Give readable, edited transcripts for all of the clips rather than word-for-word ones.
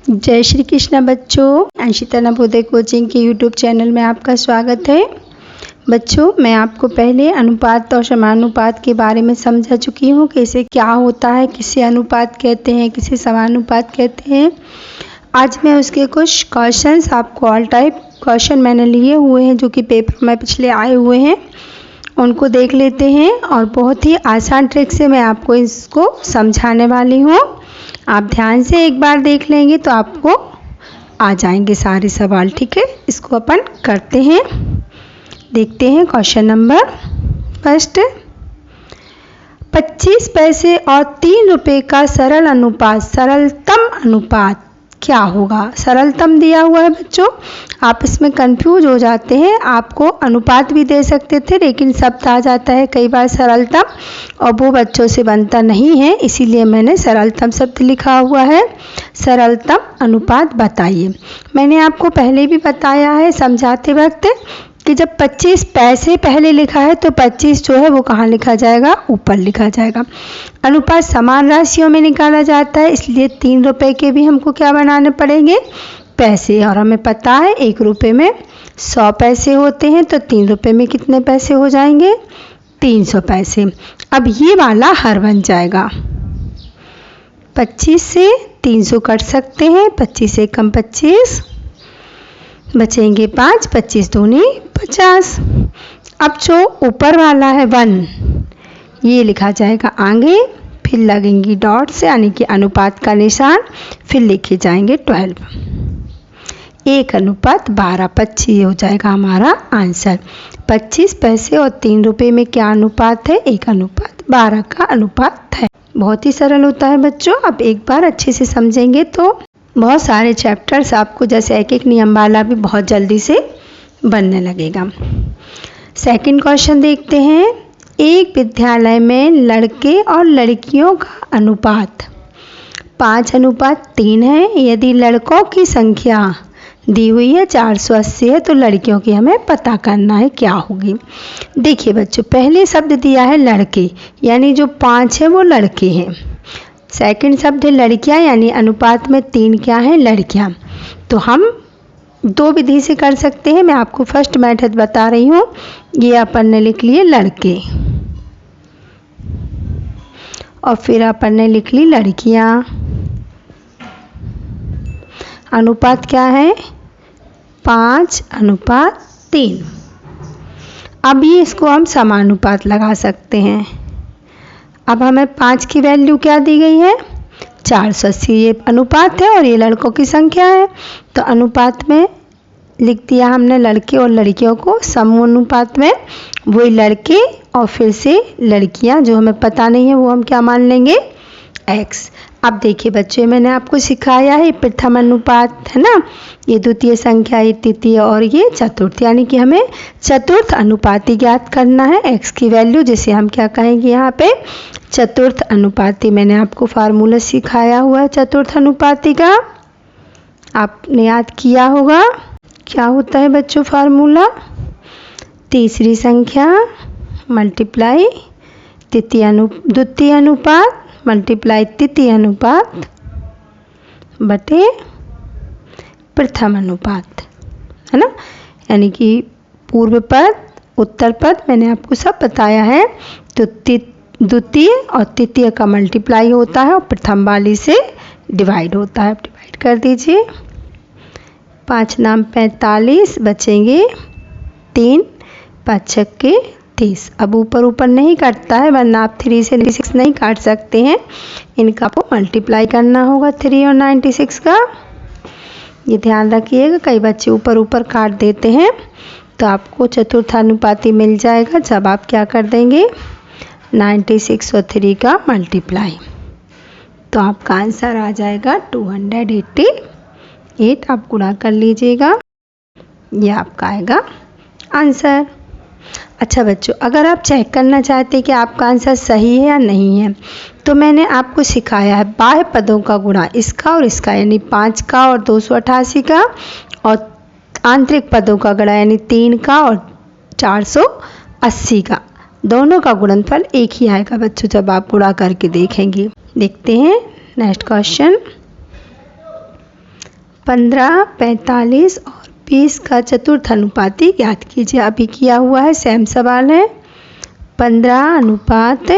जय श्री कृष्ण बच्चों, अंशिता नवोदय कोचिंग के यूट्यूब चैनल में आपका स्वागत है। बच्चों, मैं आपको पहले अनुपात और समानुपात के बारे में समझा चुकी हूँ कि इसे क्या होता है, किसे अनुपात कहते हैं, किसे समानुपात कहते हैं। आज मैं उसके कुछ क्वेश्चंस आपको ऑल टाइप क्वेश्चन मैंने लिए हुए हैं जो कि पेपर में पिछले आए हुए हैं, उनको देख लेते हैं और बहुत ही आसान ट्रिक से मैं आपको इसको समझाने वाली हूँ। आप ध्यान से एक बार देख लेंगे तो आपको आ जाएंगे सारे सवाल। ठीक है, इसको अपन करते हैं। देखते हैं क्वेश्चन नंबर फर्स्ट। 25 पैसे और 3 रुपये का सरल अनुपात, सरलतम अनुपात क्या होगा? सरलतम दिया हुआ है बच्चों, आप इसमें कंफ्यूज हो जाते हैं। आपको अनुपात भी दे सकते थे लेकिन शब्द आ जाता है कई बार सरलतम और वो बच्चों से बनता नहीं है, इसीलिए मैंने सरलतम शब्द लिखा हुआ है। सरलतम अनुपात बताइए। मैंने आपको पहले भी बताया है समझाते वक्त कि जब 25 पैसे पहले लिखा है तो 25 जो है वो कहाँ लिखा जाएगा? ऊपर लिखा जाएगा। अनुपात समान राशियों में निकाला जाता है, इसलिए 3 रुपये के भी हमको क्या बनाने पड़ेंगे? पैसे। और हमें पता है 1 रुपये में 100 पैसे होते हैं, तो 3 रुपये में कितने पैसे हो जाएंगे? 300 पैसे। अब ये वाला हर बन जाएगा। 25 से 300 कट सकते हैं, 25 से कम 25, बचेंगे 5, 25 दूनी 50। अब जो ऊपर वाला है 1, ये लिखा जाएगा आगे, फिर लगेंगी डॉट्स यानी कि अनुपात का निशान, फिर लिखे जाएंगे 12। 1:12, 25 हो जाएगा हमारा आंसर। 25 पैसे और 3 रुपये में क्या अनुपात है? 1:12 का अनुपात है। बहुत ही सरल होता है बच्चों। अब एक बार अच्छे से समझेंगे तो बहुत सारे चैप्टर्स आपको जैसे एक एक नियम वाला भी बहुत जल्दी से बनने लगेगा। सेकंड क्वेश्चन देखते हैं। एक विद्यालय में लड़के और लड़कियों का अनुपात 5:3 है। यदि लड़कों की संख्या दी हुई है 480 है तो लड़कियों की हमें पता करना है क्या होगी। देखिए बच्चों, पहले शब्द दिया है लड़के, यानी जो 5 है वो लड़के हैं। सेकंड शब्द है लड़कियां, यानी अनुपात में 3 क्या है? लड़कियां। तो हम 2 विधि से कर सकते हैं। मैं आपको फर्स्ट मेथड बता रही हूँ। ये अपन ने लिख लिए लड़के और फिर अपन ने लिख ली लड़कियां। अनुपात क्या है? 5:3। अब ये इसको हम समानुपात लगा सकते हैं। अब हमें 5 की वैल्यू क्या दी गई है? 480। ये अनुपात है और ये लड़कों की संख्या है, तो अनुपात में लिख दिया हमने लड़के और लड़कियों को। समानुपात में वही लड़के और फिर से लड़कियां, जो हमें पता नहीं है वो हम क्या मान लेंगे? x। अब देखिए बच्चों, मैंने आपको सिखाया है प्रथम अनुपात है ना, ये द्वितीय संख्या, ये तृतीय और ये चतुर्थ, यानी कि हमें चतुर्थ अनुपाती ज्ञात करना है x की वैल्यू, जिसे हम क्या कहेंगे यहाँ पे? चतुर्थ अनुपाती। मैंने आपको फार्मूला सिखाया हुआ है चतुर्थ अनुपाती का, आपने याद किया होगा। क्या होता है बच्चों फार्मूला? तीसरी संख्या मल्टीप्लाई द्वितीय अनुपात मल्टीप्लाई तृतीय अनुपात बटे प्रथम अनुपात, है ना। यानी कि पूर्व पद उत्तर पद मैंने आपको सब बताया है। तो द्वितीय और तृतीय का मल्टीप्लाई होता है और प्रथम वाली से डिवाइड होता है। डिवाइड कर दीजिए। 5 नाम 45, बचेंगे 3, 5 छक्के 30। अब ऊपर ऊपर नहीं काटता है, वरना आप 3 से 96 नहीं काट सकते हैं। इनका आपको मल्टीप्लाई करना होगा 3 और 96 का। ये ध्यान रखिएगा, कई बच्चे ऊपर ऊपर काट देते हैं। तो आपको चतुर्थानुपाती मिल जाएगा जब आप क्या कर देंगे? 96 और 3 का मल्टीप्लाई। तो आपका आंसर आ जाएगा 288। आप गुणा कर लीजिएगा, ये आपका आएगा आंसर। अच्छा बच्चों, अगर आप चेक करना चाहते हैं कि आपका आंसर सही है या नहीं है, तो मैंने आपको सिखाया है बाह्य पदों का गुणा, इसका और इसका, यानी 5 का और 288 का, और आंतरिक पदों का गुणा यानी 3 का और 480 का। दोनों का गुणनफल एक ही आएगा बच्चों जब आप गुणा करके देखेंगे। देखते हैं नेक्स्ट क्वेश्चन। 15, 45 और 20 का चतुर्थ अनुपाती ज्ञात कीजिए। अभी किया हुआ है, सेम सवाल है। 15 अनुपात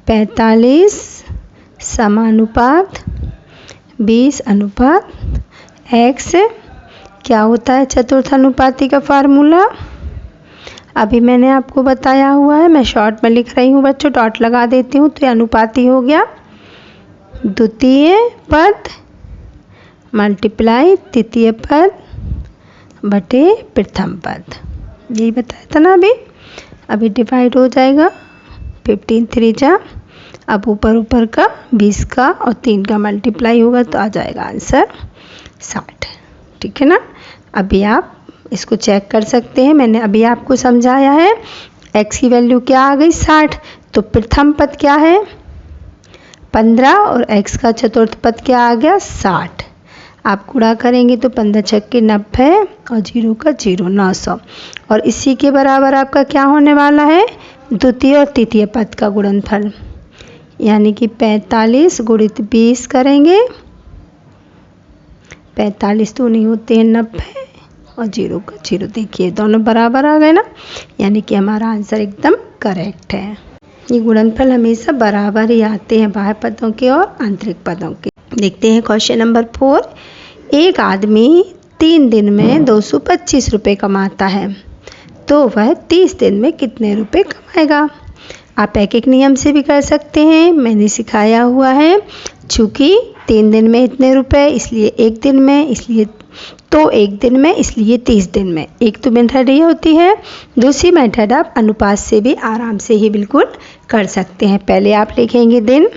45 समानुपात 20 अनुपात x क्या होता है चतुर्थ अनुपाती का फार्मूला। अभी मैंने आपको बताया हुआ है, मैं शॉर्ट में लिख रही हूँ बच्चों, डॉट लगा देती हूँ तो ये अनुपाती हो गया। द्वितीय पद मल्टीप्लाई तृतीय पद बटे प्रथम पद, यही बताया था ना अभी डिवाइड हो जाएगा। 15 3 जा, अब ऊपर का 20 का और 3 का मल्टीप्लाई होगा तो आ जाएगा आंसर 60। ठीक है ना। अभी आप इसको चेक कर सकते हैं, मैंने अभी आपको समझाया है। x की वैल्यू क्या आ गई 60, तो प्रथम पद क्या है 15 और x का चतुर्थ पद क्या आ गया 60। आप गुणा करेंगे तो 15 छक्के 90 और 0 का 0 900, और इसी के बराबर आपका क्या होने वाला है द्वितीय और तृतीय पद का गुणनफल, यानी कि 45 गुणित 20 करेंगे, 45 तो नहीं होते हैं 90 और 0 का 0, देखिए दोनों बराबर आ गए ना, यानी कि हमारा आंसर एकदम करेक्ट है। ये गुणनफल हमेशा बराबर ही आते हैं बाह्य पदों के और आंतरिक पदों के। देखते हैं क्वेश्चन नंबर 4। एक आदमी 3 दिन में 225 रुपये कमाता है, तो वह 30 दिन में कितने रुपए कमाएगा। आप एक एक नियम से भी कर सकते हैं, मैंने सिखाया हुआ है। चूँकि 3 दिन में इतने रुपए, इसलिए एक दिन में, इसलिए तो एक दिन में, इसलिए 30 दिन में। एक तो मेथड ये होती है, दूसरी मेथड आप अनुपात से भी आराम से ही बिल्कुल कर सकते हैं। पहले आप लिखेंगे दिन,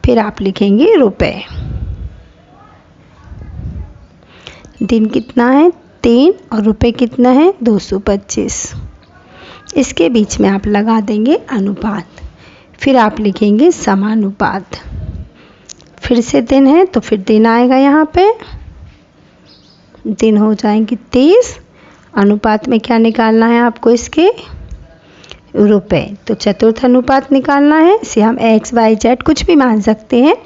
फिर आप लिखेंगे रुपए। दिन कितना है 3 और रुपए कितना है 225। इसके बीच में आप लगा देंगे अनुपात, फिर आप लिखेंगे समानुपात। फिर से दिन है तो फिर दिन आएगा, यहाँ पे दिन हो जाएंगे 30, अनुपात में क्या निकालना है आपको इसके रुपए, तो चतुर्थ अनुपात निकालना है। इसे हम x y z कुछ भी मान सकते हैं,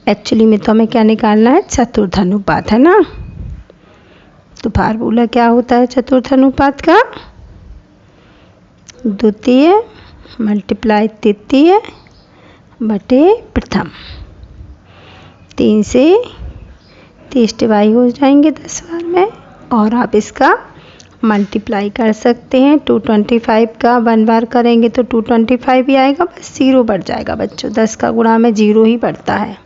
एक्चुअली में तो हमें क्या निकालना है चतुर्थ अनुपात, है ना। तो फार्मूला क्या होता है चतुर्थ अनुपात का, द्वितीय मल्टीप्लाई तृतीय बटे प्रथम। 3 से 30 डिवाइड हो जाएंगे 10 बार में, और आप इसका मल्टीप्लाई कर सकते हैं। 225 का 1 बार करेंगे तो 225 ही आएगा, बस 0 बढ़ जाएगा बच्चों, 10 का गुणा में 0 ही बढ़ता है।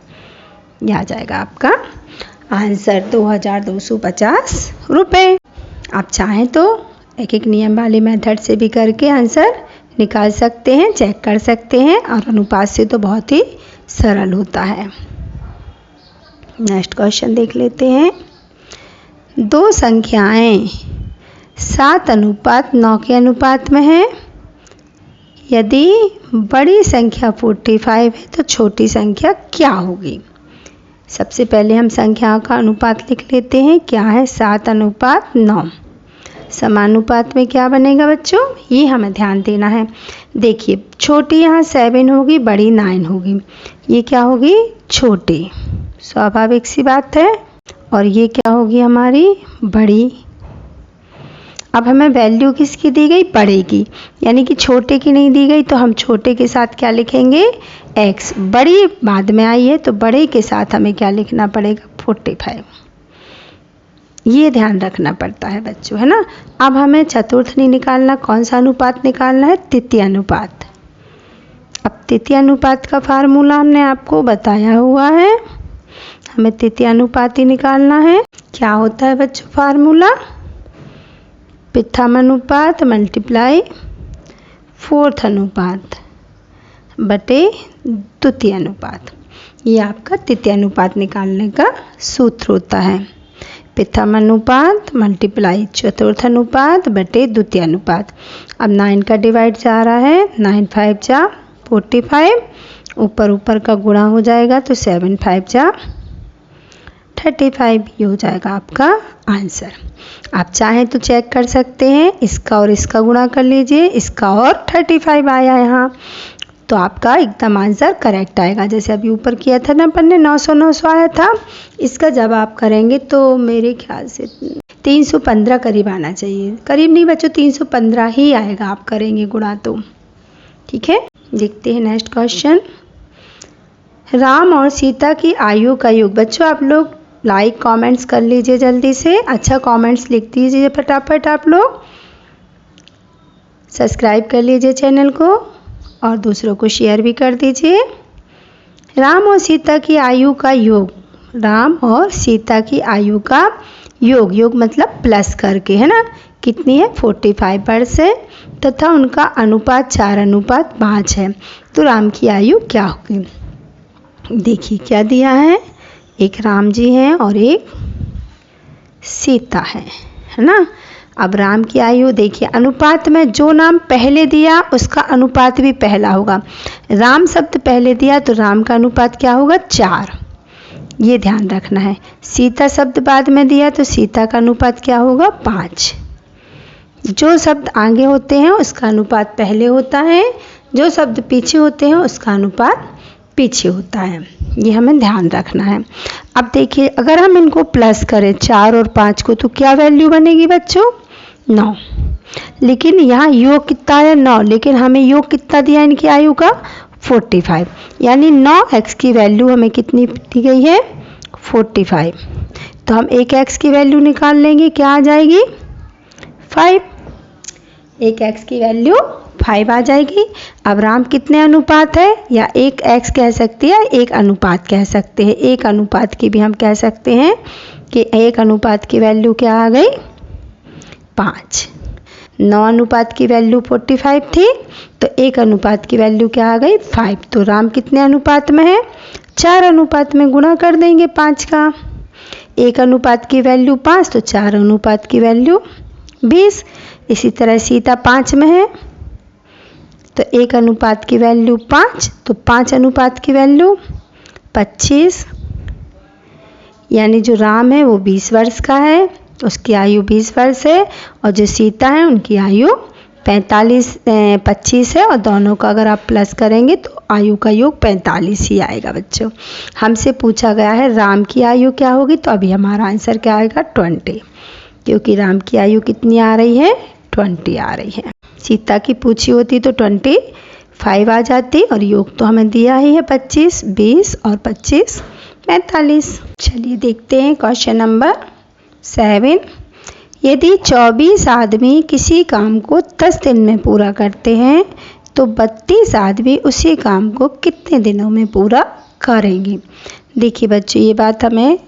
यह आ जाएगा आपका आंसर 2250 रुपये। आप चाहें तो एक एक नियम वाले मेथड से भी करके आंसर निकाल सकते हैं, चेक कर सकते हैं, और अनुपात से तो बहुत ही सरल होता है। नेक्स्ट क्वेश्चन देख लेते हैं। 2 संख्याएं 7 अनुपात 9 के अनुपात में है। यदि बड़ी संख्या 45 है तो छोटी संख्या क्या होगी। सबसे पहले हम संख्याओं का अनुपात लिख लेते हैं। क्या है 7 अनुपात 9। समानुपात में क्या बनेगा बच्चों, ये हमें ध्यान देना है। देखिए छोटी यहाँ 7 होगी, बड़ी 9 होगी, ये क्या होगी छोटी, स्वाभाविक सी बात है, और ये क्या होगी हमारी बड़ी। अब हमें वैल्यू किसकी दी गई बड़े की, यानी कि छोटे की नहीं दी गई, तो हम छोटे के साथ क्या लिखेंगे x। बड़ी बाद में आई है तो बड़े के साथ हमें क्या लिखना पड़ेगा 45। ये ध्यान रखना पड़ता है बच्चों, है ना। अब हमें चतुर्थ नहीं निकालना, कौन सा अनुपात निकालना है तृतीय अनुपात। अब तृतीय अनुपात का फार्मूला हमने आपको बताया हुआ है, हमें तृतीय अनुपात ही निकालना है। क्या होता है बच्चों फार्मूला, प्रथम अनुपात मल्टीप्लाई 4th अनुपात बटे द्वितीय अनुपात। ये आपका तृतीय अनुपात निकालने का सूत्र होता है। प्रथम अनुपात मल्टीप्लाई चतुर्थ अनुपात बटे द्वितीय अनुपात। अब 9 का डिवाइड जा रहा है, 9 5 जा 45, ऊपर का गुणा हो जाएगा तो 7 5 जा 35, ये हो जाएगा आपका आंसर। आप चाहें तो चेक कर सकते हैं, इसका और इसका गुणा कर लीजिए, इसका और 35 आया यहाँ, तो आपका एकदम आंसर करेक्ट आएगा। जैसे अभी ऊपर किया था ना अपन ने 900 900 आया था, इसका जब आप करेंगे तो मेरे ख्याल से 315 करीब आना चाहिए। करीब नहीं बच्चों, 315 ही आएगा आप करेंगे गुणा तो। ठीक है, देखते हैं नेक्स्ट क्वेश्चन। राम और सीता की आयु का योग। बच्चों आप लोग लाइक कमेंट्स कर लीजिए जल्दी से, अच्छा कमेंट्स लिख दीजिए फटाफट। आप लोग सब्सक्राइब कर लीजिए चैनल को और दूसरों को शेयर भी कर दीजिए। राम और सीता की आयु का योग। राम और सीता की आयु का योग, योग मतलब प्लस करके, है ना, कितनी है 45 वर्ष है तथा उनका अनुपात 4:5 है। तो राम की आयु क्या होगी? देखिए क्या दिया है, एक राम जी हैं और एक सीता है ना। अब राम की आयु देखिए, अनुपात में जो नाम पहले दिया उसका अनुपात भी पहला होगा। राम शब्द पहले दिया तो राम का अनुपात क्या होगा 4, ये ध्यान रखना है। सीता शब्द बाद में दिया तो सीता का अनुपात क्या होगा 5। जो शब्द आगे होते हैं उसका अनुपात पहले होता है, जो शब्द पीछे होते हैं उसका अनुपात पीछे होता है, ये हमें ध्यान रखना है। अब देखिए अगर हम इनको प्लस करें 4 और 5 को तो क्या वैल्यू बनेगी बच्चों 9। लेकिन यहाँ योग कितना है 9, लेकिन हमें योग कितना दिया इनकी आयु का 45, यानी 9x की वैल्यू हमें कितनी दी गई है 45। तो हम एक x की वैल्यू निकाल लेंगे, क्या आ जाएगी 5। एक x की वैल्यू 5 आ जाएगी। अब राम कितने अनुपात है, या एक x कह सकते हैं, एक अनुपात कह सकते हैं। एक अनुपात की भी हम कह सकते हैं कि एक अनुपात की वैल्यू क्या आ गई 5। 9 अनुपात की वैल्यू 45 थी तो एक अनुपात की वैल्यू क्या आ गई 5। तो राम कितने अनुपात में है 4 अनुपात में गुणा कर देंगे 5 का। एक अनुपात की वैल्यू 5 तो 4 अनुपात की वैल्यू 20। इसी तरह सीता 5 में है तो एक अनुपात की वैल्यू 5 तो 5 अनुपात की वैल्यू 25, यानी जो राम है वो 20 वर्ष का है, उसकी आयु 20 वर्ष है, और जो सीता है उनकी आयु 25 है, और दोनों का अगर आप प्लस करेंगे तो आयु का योग 45 ही आएगा बच्चों। हमसे पूछा गया है राम की आयु क्या होगी, तो अभी हमारा आंसर क्या आएगा 20, क्योंकि राम की आयु कितनी आ रही है 20 आ रही है। सीता की पूछी होती तो 25 आ जाती, और योग तो हमें दिया ही है 25, 20 और 25 45। चलिए देखते हैं क्वेश्चन नंबर 7। यदि 24 आदमी किसी काम को 10 दिन में पूरा करते हैं तो 32 आदमी उसी काम को कितने दिनों में पूरा करेंगे। देखिए बच्चों ये बात हमें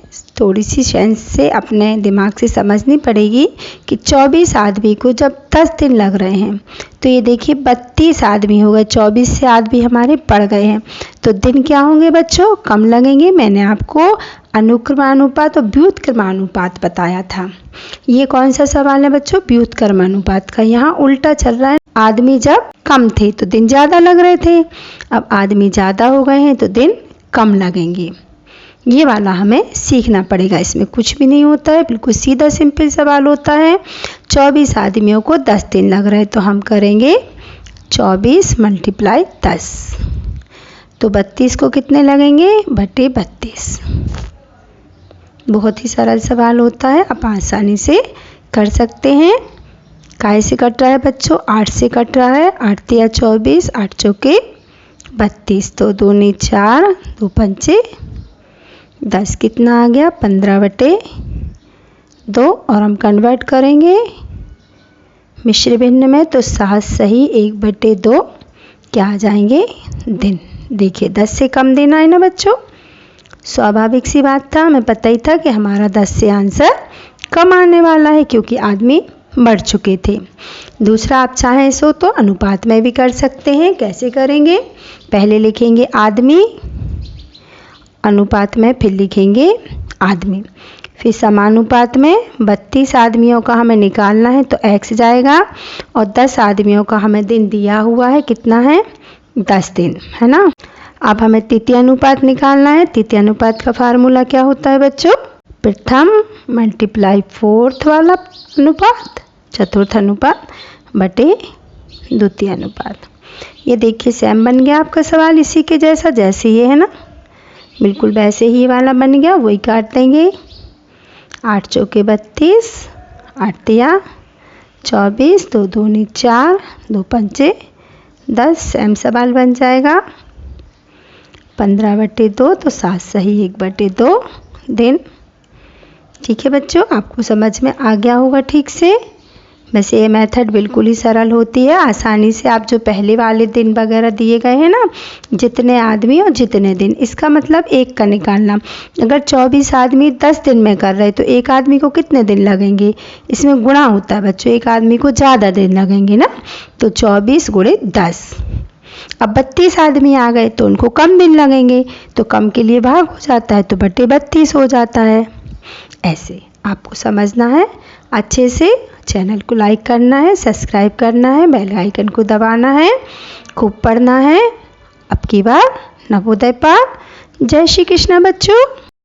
थोड़ी सी सेंस से अपने दिमाग से समझनी पड़ेगी कि 24 आदमी को जब 10 दिन लग रहे हैं तो ये देखिए 32 आदमी हो गए, 24 से आदमी हमारे बढ़ गए हैं, तो दिन क्या होंगे बच्चों कम लगेंगे। मैंने आपको अनुक्रमानुपात और व्युत्क्रमानुपात बताया था। ये कौन सा सवाल है बच्चों व्युत्क्रमानुपात का। यहाँ उल्टा चल रहा है, आदमी जब कम थे तो दिन ज़्यादा लग रहे थे, अब आदमी ज़्यादा हो गए हैं तो दिन कम लगेंगे। ये वाला हमें सीखना पड़ेगा, इसमें कुछ भी नहीं होता है, बिल्कुल सीधा सिंपल सवाल होता है। 24 आदमियों को 10 दिन लग रहे हैं तो हम करेंगे 24 × 10, तो 32 को कितने लगेंगे बटे 32। बहुत ही सरल सवाल होता है, आप आसानी से कर सकते हैं। काहे से कट रहा है बच्चों 8 से कट रहा है, 8 तिया 24, 8 चौके 32, तो 2 × 4, 2 × 5 10 कितना आ गया 15/2, और हम कन्वर्ट करेंगे मिश्र भिन्न में तो 7 सही 1/2 क्या आ जाएंगे दिन। देखिए 10 से कम देना है ना बच्चों, स्वाभाविक सी बात था, हमें पता ही था कि हमारा 10 से आंसर कम आने वाला है क्योंकि आदमी बढ़ चुके थे। दूसरा आप चाहें सो तो अनुपात में भी कर सकते हैं। कैसे करेंगे, पहले लिखेंगे आदमी, अनुपात में फिर लिखेंगे आदमी, फिर समानुपात में 32 आदमियों का हमें निकालना है तो x जाएगा, और 10 आदमियों का हमें दिन दिया हुआ है, कितना है 10 दिन, है ना। अब हमें तृतीय अनुपात निकालना है। तृतीय अनुपात का फार्मूला क्या होता है बच्चों, प्रथम × 4th वाला अनुपात, चतुर्थ अनुपात बटे द्वितीय अनुपात। ये देखिए सेम बन गया आपका सवाल इसी के जैसा, जैसे ये है ना, बिल्कुल वैसे ही वाला बन गया, वही काट देंगे। 8 चौके 32, 8 तिया 24, 2 दूनी 4, 2 पंचे 10, सेम सवाल बन जाएगा। 15/2 तो 7 सही 1/2 दिन। ठीक है बच्चों, आपको समझ में आ गया होगा ठीक से। वैसे ये मेथड बिल्कुल ही सरल होती है, आसानी से आप जो पहले वाले दिन वगैरह दिए गए हैं ना, जितने आदमी और जितने दिन, इसका मतलब एक का निकालना। अगर 24 आदमी 10 दिन में कर रहे तो एक आदमी को कितने दिन लगेंगे, इसमें गुणा होता है बच्चों, एक आदमी को ज़्यादा दिन लगेंगे ना, तो 24 × 10। अब 32 आदमी आ गए तो उनको कम दिन लगेंगे, तो कम के लिए भाग हो जाता है तो बटे 32 हो जाता है। ऐसे आपको समझना है अच्छे से। चैनल को लाइक करना है, सब्सक्राइब करना है, बेल आइकन को दबाना है, खूब पढ़ना है। अब की बार नवोदय पाठ। जय श्री कृष्ण बच्चों।